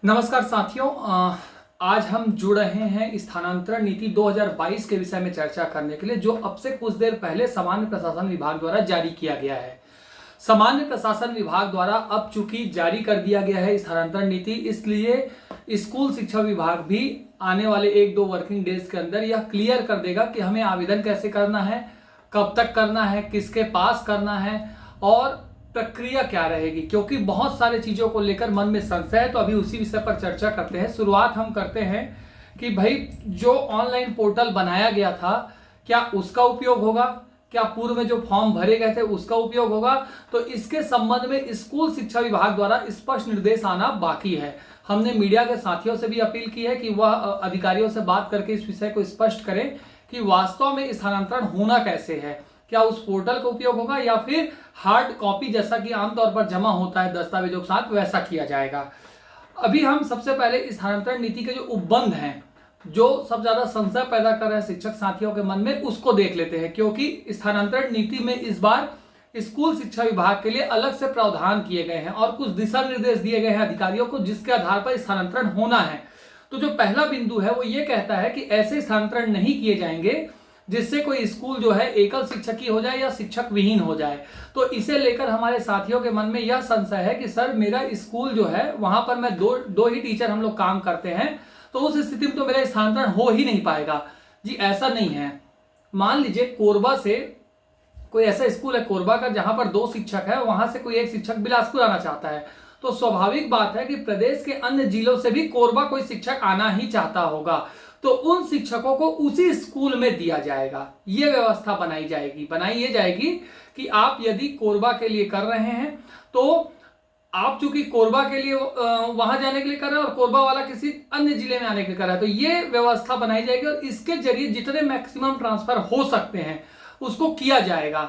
नमस्कार साथियों, आज हम जुड़ रहे हैं स्थानांतरण नीति 2022 के विषय में चर्चा करने के लिए, जो अब से कुछ देर पहले सामान्य प्रशासन विभाग द्वारा जारी किया गया है। सामान्य प्रशासन विभाग द्वारा अब चूंकि जारी कर दिया गया है स्थानांतरण नीति, इसलिए स्कूल शिक्षा विभाग भी आने वाले 1-2 वर्किंग डेज के अंदर यह क्लियर कर देगा कि हमें आवेदन कैसे करना है, कब तक करना है, किसके पास करना है और प्रक्रिया क्या रहेगी। क्योंकि बहुत सारे चीजों को लेकर मन में संशय है, तो अभी उसी विषय पर चर्चा करते हैं। शुरुआत हम करते हैं कि भाई जो ऑनलाइन पोर्टल बनाया गया था, क्या उसका उपयोग होगा, क्या पूर्व में जो फॉर्म भरे गए थे उसका उपयोग होगा। तो इसके संबंध में स्कूल शिक्षा विभाग द्वारा स्पष्ट निर्देश आना बाकी है। हमने मीडिया के साथियों से भी अपील की है कि वह अधिकारियों से बात करके इस विषय को स्पष्ट करें कि वास्तव में स्थानांतरण होना कैसे है, क्या उस पोर्टल का उपयोग होगा या फिर हार्ड कॉपी जैसा कि आमतौर पर जमा होता है दस्तावेजों के साथ, वैसा किया जाएगा। अभी हम सबसे पहले स्थानांतरण नीति के जो उपबंध हैं, जो सब ज्यादा संशय पैदा कर रहे हैं शिक्षक साथियों के मन में, उसको देख लेते हैं। क्योंकि स्थानांतरण नीति में इस बार स्कूल शिक्षा विभाग के लिए अलग से प्रावधान किए गए हैं और कुछ दिशा निर्देश दिए गए हैं अधिकारियों को, जिसके आधार पर स्थानांतरण होना है। तो जो पहला बिंदु है वो ये कहता है कि ऐसे स्थानांतरण नहीं किए जाएंगे जिससे कोई स्कूल जो है एकल शिक्षक ही हो जाए या शिक्षक विहीन हो जाए। तो इसे लेकर हमारे साथियों के मन में यह संशय है कि सर मेरा स्कूल जो है वहां पर मैं दो ही टीचर हम लोग काम करते हैं, तो उस स्थिति में तो मेरा स्थानांतरण हो ही नहीं पाएगा। जी ऐसा नहीं है। मान लीजिए कोरबा से कोई ऐसा स्कूल है कोरबा का जहां पर 2 शिक्षक है, वहां से कोई एक शिक्षक बिलासपुर आना चाहता है, तो स्वाभाविक बात है कि प्रदेश के अन्य जिलों से भी कोरबा कोई शिक्षक आना ही चाहता होगा, तो उन शिक्षकों को उसी स्कूल में दिया जाएगा। यह व्यवस्था बनाई ये जाएगी कि आप यदि कोरबा के लिए कर रहे हैं तो आप चूंकि कोरबा के लिए वहां जाने के लिए कर रहे हैं और कोरबा वाला किसी अन्य जिले में आने के लिए कर रहा है, तो ये व्यवस्था बनाई जाएगी और इसके जरिए जितने मैक्सिमम ट्रांसफर हो सकते हैं उसको किया जाएगा।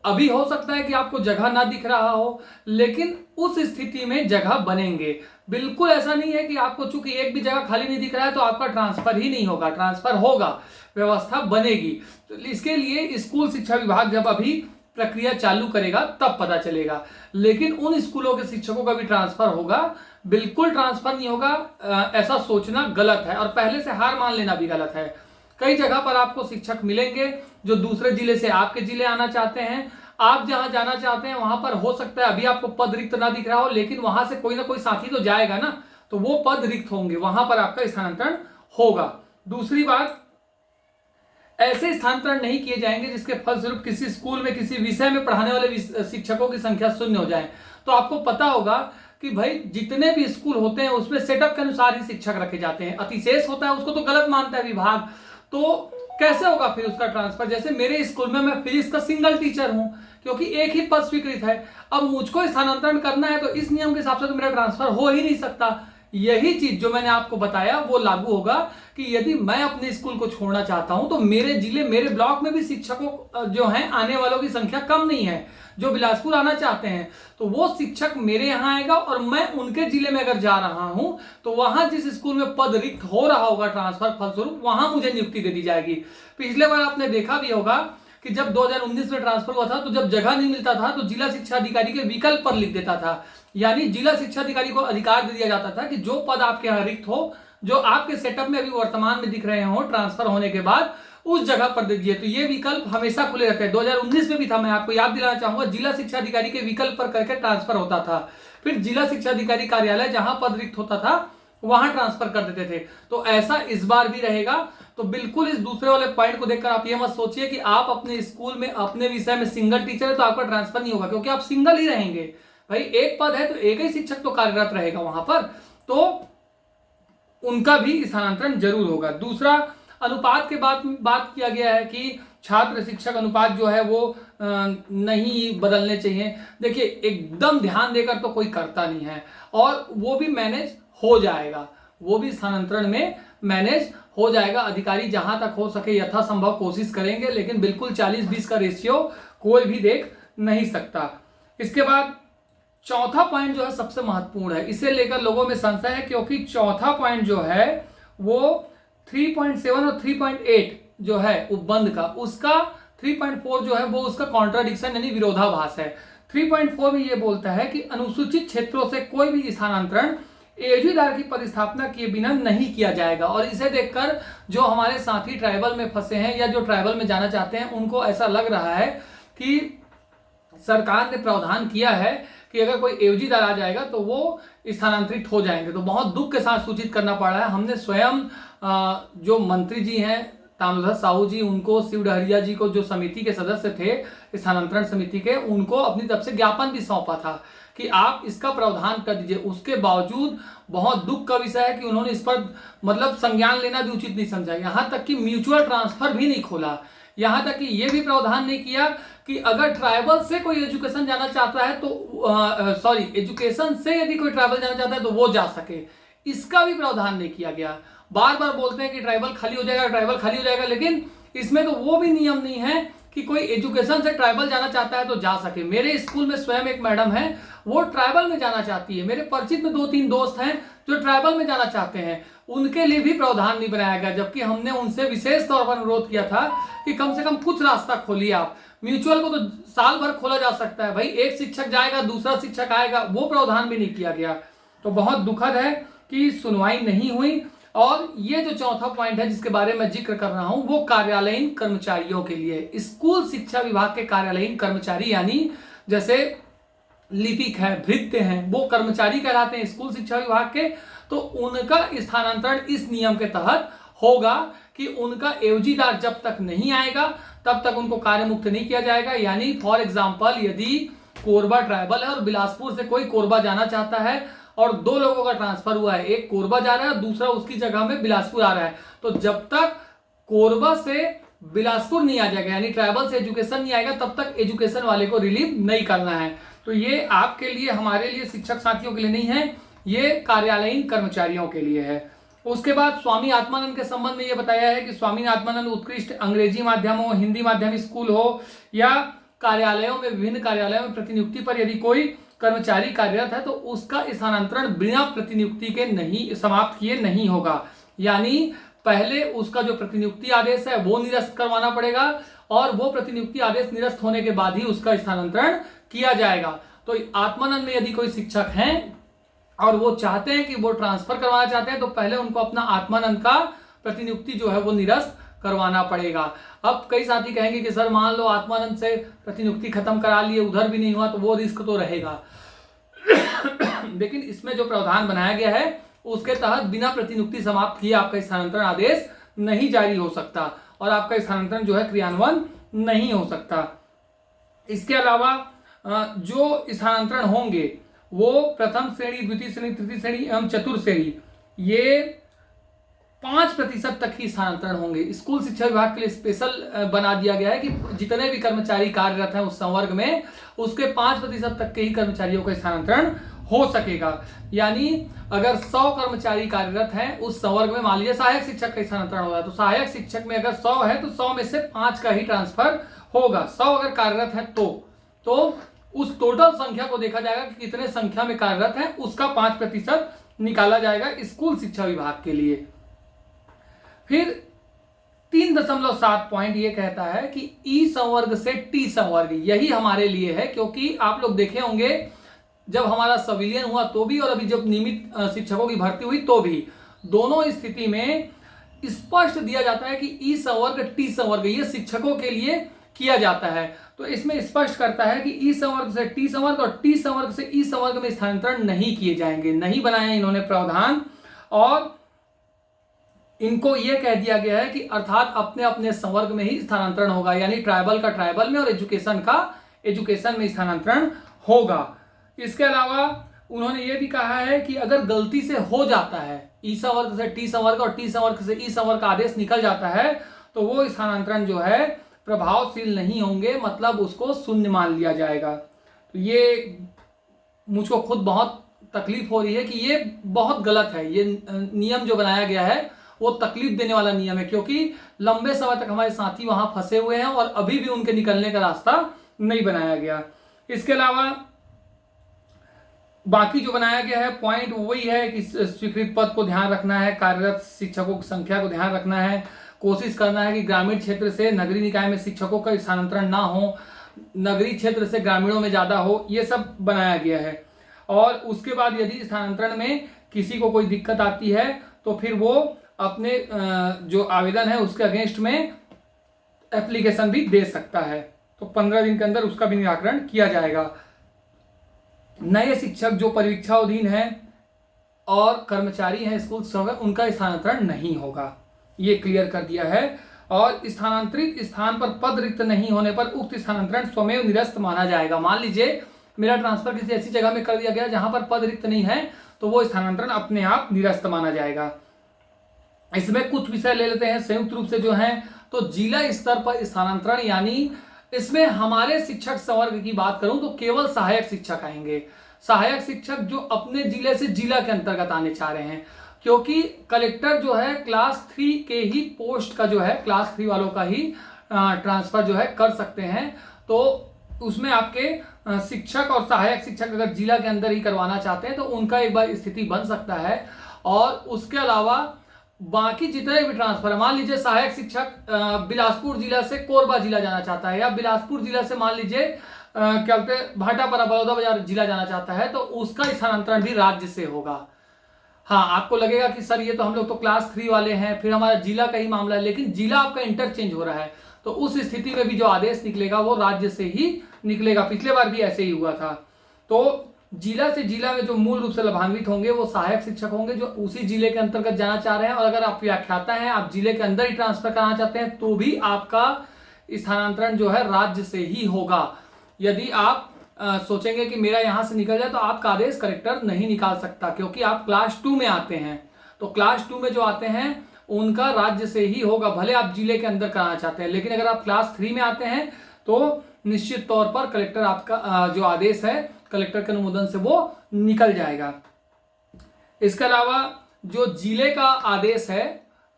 अभी हो सकता है कि आपको जगह ना दिख रहा हो, लेकिन उस स्थिति में जगह बनेंगे। बिल्कुल ऐसा नहीं है कि आपको चूंकि एक भी जगह खाली नहीं दिख रहा है तो आपका ट्रांसफर ही नहीं होगा, ट्रांसफर होगा, व्यवस्था बनेगी। तो इसके लिए स्कूल शिक्षा विभाग जब अभी प्रक्रिया चालू करेगा तब पता चलेगा, लेकिन उन स्कूलों के शिक्षकों का भी ट्रांसफर होगा। बिल्कुल ट्रांसफर नहीं होगा ऐसा सोचना गलत है और पहले से हार मान लेना भी गलत है। कई जगह पर आपको शिक्षक मिलेंगे जो दूसरे जिले से आपके जिले आना चाहते हैं। आप जहां जाना चाहते हैं वहां पर हो सकता है अभी आपको पद रिक्त ना दिख रहा हो, लेकिन वहां से कोई ना कोई साथी तो जाएगा ना, तो वो पद रिक्त होंगे, वहां पर आपका स्थानांतरण होगा। दूसरी बात, ऐसे स्थानांतरण नहीं किए जाएंगे जिसके फलस्वरूप किसी स्कूल में किसी विषय में पढ़ाने वाले शिक्षकों की संख्या शून्य हो जाए। तो आपको पता होगा कि भाई जितने भी स्कूल होते हैं उसमें सेटअप के अनुसार ही शिक्षक रखे जाते हैं, अतिशेष होता है उसको तो गलत मानता है विभाग। तो कैसे होगा फिर उसका ट्रांसफर। जैसे मेरे स्कूल में मैं फिजिक्स का सिंगल टीचर हूं क्योंकि एक ही पद स्वीकृत है, अब मुझको स्थानांतरण करना है तो इस नियम के हिसाब से तो मेरा ट्रांसफर हो ही नहीं सकता। यही चीज जो मैंने आपको बताया वो लागू होगा कि यदि मैं अपने स्कूल को छोड़ना चाहता हूं तो मेरे जिले मेरे ब्लॉक में भी शिक्षकों जो हैं आने वालों की संख्या कम नहीं है, जो बिलासपुर आना चाहते हैं तो वो शिक्षक मेरे यहां आएगा और मैं उनके जिले में अगर जा रहा हूं तो वहां जिस स्कूल में पद रिक्त हो रहा होगा ट्रांसफर फलस्वरूप वहां मुझे नियुक्ति दे दी जाएगी। पिछले बार आपने देखा भी होगा कि जब 2019 में ट्रांसफर हुआ था तो जब जगह नहीं मिलता था तो जिला शिक्षा अधिकारी के विकल्प पर लिख देता था, यानी जिला शिक्षा अधिकारी को अधिकार दे दिया जाता था कि जो पद आपके यहां रिक्त हो, जो आपके सेटअप में अभी वर्तमान में दिख रहे हो ट्रांसफर होने के बाद, उस जगह पर दे दीजिए। तो ये विकल्प हमेशा खुले रहते हैं। 2019 में भी था, मैं आपको याद दिलाना चाहूंगा, जिला शिक्षा अधिकारी के विकल्प पर करके ट्रांसफर होता था। फिर जिला शिक्षा अधिकारी कार्यालय जहां पद रिक्त होता था वहां ट्रांसफर कर देते थे। तो ऐसा इस बार भी रहेगा। तो बिल्कुल इस दूसरे वाले पॉइंट को देखकर आप ये मत सोचिए कि आप अपने स्कूल में अपने विषय में सिंगल टीचर है तो आपका ट्रांसफर नहीं होगा, क्योंकि आप सिंगल ही रहेंगे। भाई एक पद है तो एक ही शिक्षक तो कार्यरत रहेगा वहां पर, तो उनका भी स्थानांतरण जरूर होगा। दूसरा, अनुपात के बात किया गया है कि छात्र शिक्षक अनुपात जो है वो नहीं बदलने चाहिए। देखिए एकदम ध्यान देकर तो कोई करता नहीं है और वो भी मैनेज हो जाएगा, वो भी स्थानांतरण में मैनेज हो जाएगा। अधिकारी जहां तक हो सके यथासंभव कोशिश करेंगे, लेकिन बिल्कुल 40-20 का रेशियो कोई भी देख नहीं सकता। इसके बाद चौथा पॉइंट जो है सबसे महत्वपूर्ण है, इसे लेकर लोगों में संशय है, क्योंकि चौथा पॉइंट जो है वो 3.7 और 3.8 जो है उपबंध का, उसका 3.4 जो है वो उसका कॉन्ट्राडिक्शन यानी विरोधाभास है। 3.4 में ये बोलता है कि अनुसूचित क्षेत्रों से कोई भी स्थानांतरण एओजी की पदस्थापना किए बिना नहीं किया जाएगा। और इसे देखकर जो हमारे साथी ट्राइबल में फंसे हैं या जो ट्राइबल में जाना चाहते हैं, उनको ऐसा लग रहा है कि सरकार ने प्रावधान किया है कि अगर कोई एओजीदार आ जाएगा तो वो स्थानांतरित हो जाएंगे। तो बहुत दुख के साथ सूचित करना पड़ रहा है। हमने स्वयं जो मंत्री जी हैं ताम्रध्वज साहू जी, उनको, शिव डहरिया जी को, जो समिति के सदस्य थे स्थानांतरण समिति के, उनको अपनी तरफ से ज्ञापन भी सौंपा था कि आप इसका प्रावधान कर दीजिए। उसके बावजूद बहुत दुख का विषय है कि उन्होंने इस पर मतलब संज्ञान लेना भी उचित नहीं समझा। यहाँ तक कि म्यूचुअल ट्रांसफर भी नहीं खोला, यहाँ तक कि ये भी प्रावधान नहीं किया कि अगर ट्राइबल से कोई एजुकेशन जाना चाहता है तो एजुकेशन से यदि कोई ट्राइबल जाना चाहता है तो वो जा सके, इसका भी प्रावधान नहीं किया गया। बार बार बोलते हैं कि ट्राइबल खाली हो जाएगा, ट्राइबल खाली हो जाएगा, लेकिन इसमें तो वो भी नियम नहीं है कि कोई एजुकेशन से ट्राइबल जाना चाहता है तो जा सके। मेरे स्कूल में स्वयं एक मैडम है, वो ट्राइबल में जाना चाहती है। मेरे परिचित में 2-3 दोस्त हैं जो ट्राइबल में जाना चाहते हैं, उनके लिए भी प्रावधान नहीं बनाया गया। जबकि हमने उनसे विशेष तौर पर अनुरोध किया था कि कम से कम कुछ रास्ता खोलिए आप। म्यूचुअल को तो साल भर खोला जा सकता है भाई, एक शिक्षक जाएगा दूसरा शिक्षक आएगा, वो प्रावधान भी नहीं किया गया। तो बहुत दुखद है कि सुनवाई नहीं हुई। और ये जो चौथा पॉइंट है जिसके बारे में जिक्र कर रहा हूं, वो कार्यालयीन कर्मचारियों के लिए। स्कूल शिक्षा विभाग के कार्यालयीन कर्मचारी, यानी जैसे लिपिक है, भृत्य हैं, वो कर्मचारी कहलाते हैं स्कूल शिक्षा विभाग के। तो उनका स्थानांतरण इस नियम के तहत होगा कि उनका एओजीदार जब तक नहीं आएगा तब तक उनको कार्य मुक्त नहीं किया जाएगा। यानी फॉर एग्जाम्पल, यदि कोरबा ट्राइबल है और बिलासपुर से कोई कोरबा जाना चाहता है और 2 लोगों का ट्रांसफर हुआ है, एक कोरबा जा रहा है, दूसरा उसकी जगह में बिलासपुर आ रहा है, तो जब तक कोरबा से बिलासपुर नहीं आ जाएगा, यानी ट्राइबल से एजुकेशन नहीं आएगा, तब तक एजुकेशन वाले को रिलीव नहीं करना है। तो ये आपके लिए, हमारे लिए, शिक्षक साथियों के लिए नहीं है, ये कार्यालयीन कर्मचारियों के लिए है। उसके बाद स्वामी आत्मानंद के संबंध में ये बताया है कि स्वामी आत्मानंद उत्कृष्ट अंग्रेजी माध्यम हो, हिंदी माध्यम स्कूल हो या कार्यालयों में, विभिन्न कार्यालयों में प्रतिनियुक्ति पर यदि कोई कर्मचारी कार्यरत है तो उसका स्थानांतरण बिना प्रतिनियुक्ति के नहीं, समाप्त किए नहीं होगा। यानी पहले उसका जो प्रतिनियुक्ति आदेश है वो निरस्त करवाना पड़ेगा और वो प्रतिनियुक्ति आदेश निरस्त होने के बाद ही उसका स्थानांतरण किया जाएगा। तो आत्मानंद में यदि कोई शिक्षक हैं और वो चाहते हैं कि वो ट्रांसफर करवाना चाहते हैं तो पहले उनको अपना आत्मानंद का प्रतिनियुक्ति जो है वो निरस्त करवाना पड़ेगा। अब कई साथी कहेंगे कि सर मान लो आत्मानंद से प्रतिनियुक्ति खत्म करा लिए, उधर भी नहीं हुआ, तो वो रिस्क तो रहेगा। लेकिन इसमें जो प्रावधान बनाया गया है उसके तहत बिना प्रतिनियुक्ति समाप्त किए आपका स्थानांतरण आदेश नहीं जारी हो सकता और आपका स्थानांतरण जो है क्रियान्वयन नहीं हो सकता। इसके अलावा जो स्थानांतरण होंगे वो प्रथम श्रेणी, द्वितीय श्रेणी, तृतीय श्रेणी एवं चतुर्थ श्रेणी, ये 5% तक ही स्थानांतरण होंगे। स्कूल शिक्षा विभाग के लिए स्पेशल बना दिया गया है कि जितने भी कर्मचारी कार्यरत हैं उस संवर्ग में, उसके 5% तक के ही कर्मचारियों का स्थानांतरण हो सकेगा। यानी अगर 100 कर्मचारी कार्यरत हैं उस संवर्ग में, मान लीजिए सहायक शिक्षक का स्थानांतरण होगा, तो सहायक शिक्षक में अगर 100 है तो 100 में से 5 का ही ट्रांसफर होगा। 100 अगर कार्यरत है तो उस टोटल संख्या को देखा जाएगा कि कितने संख्या में कार्यरत है, उसका 5% निकाला जाएगा स्कूल शिक्षा विभाग के लिए। फिर 3.7 पॉइंट ये कहता है कि ई संवर्ग से टी संवर्ग, यही हमारे लिए है, क्योंकि आप लोग देखे होंगे जब हमारा सविलियन हुआ तो भी और अभी जब नियमित शिक्षकों की भर्ती हुई तो भी, दोनों स्थिति में स्पष्ट दिया जाता है कि ई संवर्ग टी संवर्ग ये शिक्षकों के लिए किया जाता है। तो इसमें स्पष्ट करता है कि ई संवर्ग से टी संवर्ग और टी संवर्ग से ई संवर्ग में स्थानांतरण नहीं किए जाएंगे, नहीं बनाया इन्होंने प्रावधान। और इनको यह कह दिया गया है कि अर्थात अपने अपने संवर्ग में ही स्थानांतरण होगा, यानी ट्राइबल का ट्राइबल में और एजुकेशन का एजुकेशन में स्थानांतरण होगा। इसके अलावा उन्होंने ये भी कहा है कि अगर गलती से हो जाता है, ई संवर्ग से टी संवर्ग और टी संवर्ग से ई संवर्ग का आदेश निकल जाता है तो वो स्थानांतरण जो है प्रभावशील नहीं होंगे, मतलब उसको शून्य मान लिया जाएगा। तो ये मुझको खुद बहुत तकलीफ हो रही है कि ये बहुत गलत है। ये नियम जो बनाया गया है वो तकलीफ देने वाला नियम है, क्योंकि लंबे समय तक हमारे साथी वहां फंसे हुए हैं और अभी भी उनके निकलने का रास्ता नहीं बनाया गया। इसके अलावा बाकी जो बनाया गया है पॉइंट वही है कि स्वीकृत पद को ध्यान रखना है, कार्यरत शिक्षकों की संख्या को ध्यान रखना है, कोशिश करना है कि ग्रामीण क्षेत्र से नगरीय निकाय में शिक्षकों का स्थानांतरण ना हो, नगरीय क्षेत्र से ग्रामीणों में ज्यादा हो, ये सब बनाया गया है। और उसके बाद यदि स्थानांतरण में किसी को कोई दिक्कत आती है तो फिर वो अपने जो आवेदन है उसके अगेंस्ट में एप्लीकेशन भी दे सकता है। तो 15 दिन के अंदर उसका भी निराकरण किया जाएगा। नए शिक्षक जो परीक्षाधीन हैं और कर्मचारी हैं स्कूल समय, उनका स्थानांतरण नहीं होगा, ये क्लियर कर दिया है। और स्थानांतरित स्थान पर पद रिक्त नहीं होने पर उक्त स्थानांतरण स्वमेव निरस्त माना जाएगा। मान लीजिए मेरा ट्रांसफर किसी ऐसी जगह में कर दिया गया जहां पर पद रिक्त नहीं है, तो वो स्थानांतरण अपने आप निरस्त माना जाएगा। इसमें कुछ विषय ले लेते हैं संयुक्त रूप से जो है, तो जिला स्तर पर स्थानांतरण, यानी इसमें हमारे शिक्षक संवर्ग की बात करूं तो केवल सहायक शिक्षक आएंगे। सहायक शिक्षक जो अपने जिले से जिला के अंतर्गत आने चाह रहे हैं, क्योंकि कलेक्टर जो है क्लास 3 के ही पोस्ट का जो है, क्लास 3 वालों का ही ट्रांसफर जो है कर सकते हैं। तो उसमें आपके शिक्षक और सहायक शिक्षक अगर जिला के अंदर ही करवाना चाहते हैं तो उनका एक बार स्थिति बन सकता है। और उसके अलावा बाकी जितने भी ट्रांसफर, मान लीजिए सहायक शिक्षक बिलासपुर जिला से कोरबा जिला जाना चाहता है, या बिलासपुर जिला से मान लीजिए क्या बोलते हैं भाटापारा बलौदाबाजार जिला जाना चाहता है, तो उसका स्थानांतरण भी राज्य से होगा। हाँ, आपको लगेगा कि सर ये तो हम लोग तो क्लास 3 वाले हैं, फिर हमारा जिला का ही मामला है, लेकिन जिला आपका इंटरचेंज हो रहा है, तो उस स्थिति में भी जो आदेश निकलेगा वो राज्य से ही निकलेगा। पिछले बार भी ऐसे ही हुआ था। तो जिला से जिला में जो मूल रूप से लाभान्वित होंगे वो सहायक शिक्षक होंगे जो उसी जिले के अंतर्गत जाना चाह रहे हैं। और अगर आप व्याख्याता हैं, आप जिले के अंदर ही ट्रांसफर कराना चाहते हैं, तो भी आपका स्थानांतरण जो है राज्य से ही होगा। यदि आप सोचेंगे कि मेरा यहां से निकल जाए, तो आपका आदेश कलेक्टर नहीं निकाल सकता, क्योंकि आप क्लास 2 में आते हैं। तो क्लास 2 में जो आते हैं उनका राज्य से ही होगा, भले आप जिले के अंदर कराना चाहते हैं। लेकिन अगर आप क्लास 3 में आते हैं तो निश्चित तौर पर कलेक्टर आपका जो आदेश है कलेक्टर के अनुमोदन से वो निकल जाएगा। इसके अलावा जो जिले का आदेश है,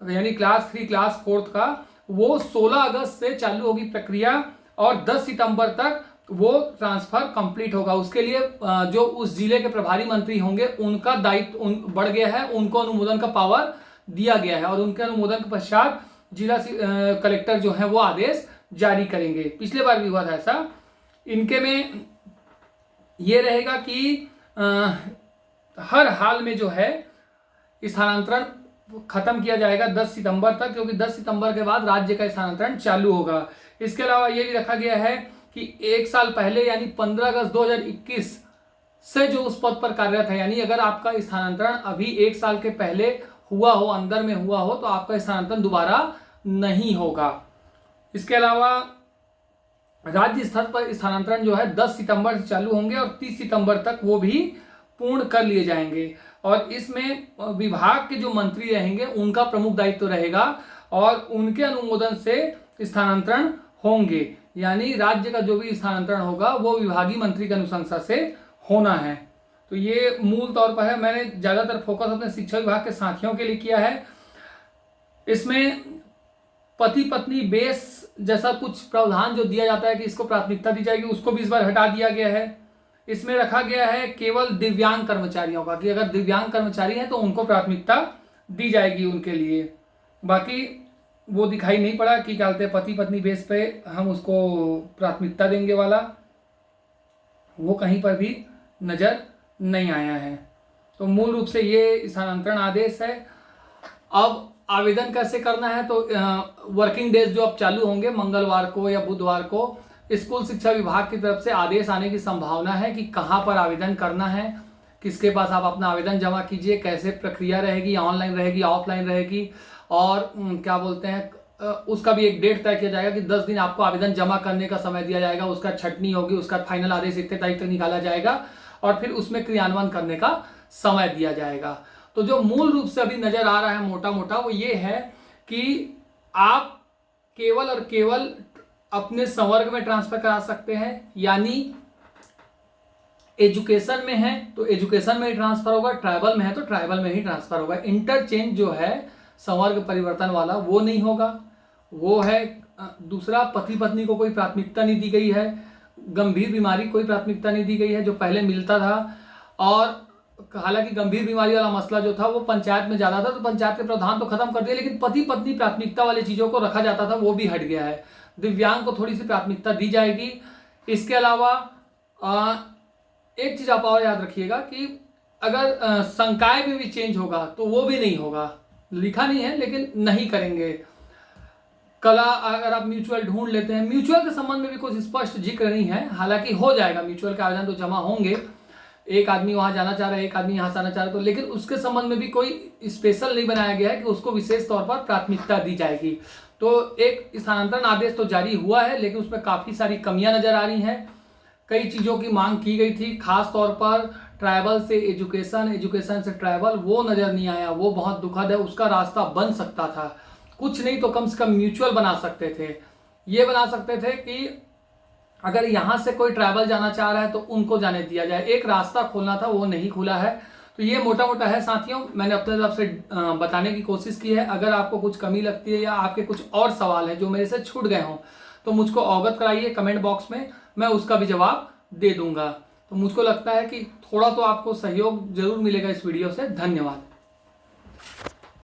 यानी क्लास 3 क्लास 4 का, वो 16 अगस्त से चालू होगी प्रक्रिया और 10 सितंबर तक वो ट्रांसफर कंप्लीट होगा। उसके लिए जो उस जिले के प्रभारी मंत्री होंगे उनका दायित्व बढ़ गया है, उनको अनुमोदन का पावर दिया गया है और उनके अनुमोदन के पश्चात जिला कलेक्टर जो है वो आदेश जारी करेंगे। पिछले बार भी हुआ था ऐसा। इनके में ये रहेगा कि हर हाल में जो है स्थानांतरण खत्म किया जाएगा 10 सितंबर तक, क्योंकि 10 सितंबर के बाद राज्य का स्थानांतरण चालू होगा। इसके अलावा ये भी रखा गया है कि 1 साल पहले यानी 15 अगस्त 2021 से जो उस पद पर कार्यरत है, यानी अगर आपका स्थानांतरण अभी 1 साल के पहले हुआ हो, अंदर में हुआ हो, तो आपका स्थानांतरण दोबारा नहीं होगा। इसके अलावा राज्य स्तर पर स्थानांतरण जो है 10 सितंबर से चालू होंगे और 30 सितंबर तक वो भी पूर्ण कर लिए जाएंगे। और इसमें विभाग के जो मंत्री रहेंगे उनका प्रमुख दायित्व रहेगा और उनके अनुमोदन से स्थानांतरण होंगे, यानी राज्य का जो भी स्थानांतरण होगा वो विभागीय मंत्री की अनुशंसा से होना है। तो ये मूल तौर पर है। मैंने ज्यादातर फोकस अपने शिक्षा विभाग के साथियों के लिए किया है। इसमें पति पत्नी बेस जैसा कुछ प्रावधान जो दिया जाता है कि इसको प्राथमिकता दी जाएगी, उसको भी इस बार हटा दिया गया है। इसमें रखा गया है केवल दिव्यांग कर्मचारियों का, कि अगर दिव्यांग कर्मचारी हैं तो उनको प्राथमिकता दी जाएगी उनके लिए। बाकी वो दिखाई नहीं पड़ा कि क्या बोलते हैं पति पत्नी बेस पे हम उसको प्राथमिकता देंगे वाला, वो कहीं पर भी नजर नहीं आया है। तो मूल रूप से ये स्थानांतरण आदेश है। अब आवेदन कैसे करना है, तो वर्किंग डेज जो अब चालू होंगे मंगलवार को या बुधवार को, स्कूल शिक्षा विभाग की तरफ से आदेश आने की संभावना है कि कहाँ पर आवेदन करना है, किसके पास आप अपना आवेदन जमा कीजिए, कैसे प्रक्रिया रहेगी, ऑनलाइन रहेगी ऑफलाइन रहेगी, और क्या बोलते हैं उसका भी एक डेट तय किया जाएगा कि 10 दिन आपको आवेदन जमा करने का समय दिया जाएगा, उसका छटनी होगी, उसका फाइनल आदेश इतने तारीख तक निकाला जाएगा और फिर उसमें क्रियान्वयन करने का समय दिया जाएगा। तो जो मूल रूप से अभी नजर आ रहा है मोटा मोटा वो ये है कि आप केवल और केवल अपने संवर्ग में ट्रांसफर करा सकते हैं, यानी एजुकेशन में है तो एजुकेशन में ही ट्रांसफर होगा, ट्राइबल में है तो ट्राइबल में ही ट्रांसफर होगा। इंटरचेंज जो है संवर्ग परिवर्तन वाला वो नहीं होगा। वो है दूसरा, पति पत्नी को कोई प्राथमिकता नहीं दी गई है, गंभीर बीमारी कोई प्राथमिकता नहीं दी गई है जो पहले मिलता था। और हालांकि गंभीर बीमारी वाला मसला जो था वो पंचायत में ज्यादा था, तो पंचायत के प्रावधान तो खत्म कर दिए, लेकिन पति पत्नी प्राथमिकता वाली चीजों को रखा जाता था वो भी हट गया है। दिव्यांग को थोड़ी सी प्राथमिकता दी जाएगी। इसके अलावा एक चीज आप और याद रखिएगा कि अगर संकाय में भी चेंज होगा तो वो भी नहीं होगा, लिखा नहीं है लेकिन नहीं करेंगे। कला अगर आप म्यूचुअल ढूंढ लेते हैं, म्यूचुअल के संबंध में भी कुछ स्पष्ट जिक्र नहीं है, हालांकि हो जाएगा, म्यूचुअल के आवेदन तो जमा होंगे, एक आदमी वहां जाना चाह रहा है, एक आदमी यहाँ से आना चाह रहा है, तो लेकिन उसके संबंध में भी कोई स्पेशल नहीं बनाया गया है कि उसको विशेष तौर पर प्राथमिकता दी जाएगी। तो एक स्थानांतरण आदेश तो जारी हुआ है, लेकिन उसमें काफी सारी कमियां नजर आ रही हैं। कई चीजों की मांग की गई थी, खास तौर पर ट्राइबल से एजुकेशन, एजुकेशन से ट्राइबल, वो नजर नहीं आया, वो बहुत दुखद है। उसका रास्ता बन सकता था, कुछ नहीं तो कम से कम म्यूचुअल बना सकते थे, ये बना सकते थे कि अगर यहां से कोई ट्रैवल जाना चाह रहा है तो उनको जाने दिया जाए, एक रास्ता खोलना था, वो नहीं खुला है। तो ये मोटा मोटा है साथियों, मैंने अपने तरफ से बताने की कोशिश की है। अगर आपको कुछ कमी लगती है या आपके कुछ और सवाल है जो मेरे से छूट गए हों तो मुझको अवगत कराइए कमेंट बॉक्स में, मैं उसका भी जवाब दे दूंगा। तो मुझको लगता है कि थोड़ा तो आपको सहयोग जरूर मिलेगा इस वीडियो से। धन्यवाद।